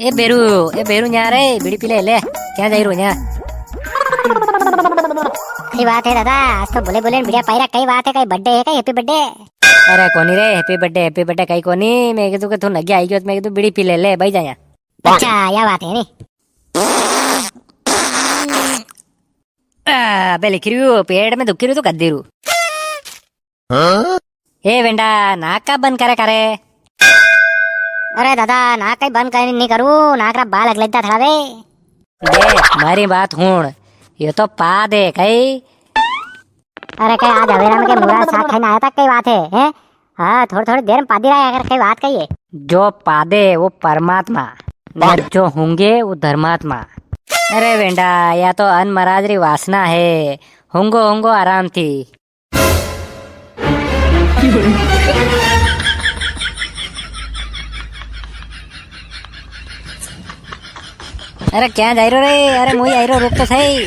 ए बेरू न्या रे बीड़ी पी ले ले क्या जाई रो न्या। कई बात है दादा, आज तो बोले बोले बढ़िया पायरा। कई बात है, कई बर्थडे है, कई हैप्पी बर्थडे। अरे कोनी रे हैप्पी बर्थडे कई कोनी। मैं कीधु के तू नगे आई गयो, मैं कीधु बीड़ी पी ले ले भाई जाया। अच्छा या बात है नी। बे लिख रही पेड़ में दुखी रू तो कद्दी रू। ए वेंडा नाक का बंद करे। अरे दादा नाक कई बंद कर नहीं करू, नाक रा बाल अगलेता था वे। देख मारी बात हुण, ये तो पा दे कई। अरे कई आज अवेरा में के मुरा साथ खाने आया था। कई बात है हैं? हाँ थोड़ी देर में पादी रहा है। अगर कई बात कही है, जो पादे वो परमात्मा न जो होंगे वो धर्मात्मा। अरे वेंडा या तो अनमराजरी वासना है। होंगो आराम थी। अरे क्या जाई रो रे। अरे मुई आई रो रुक तो सही।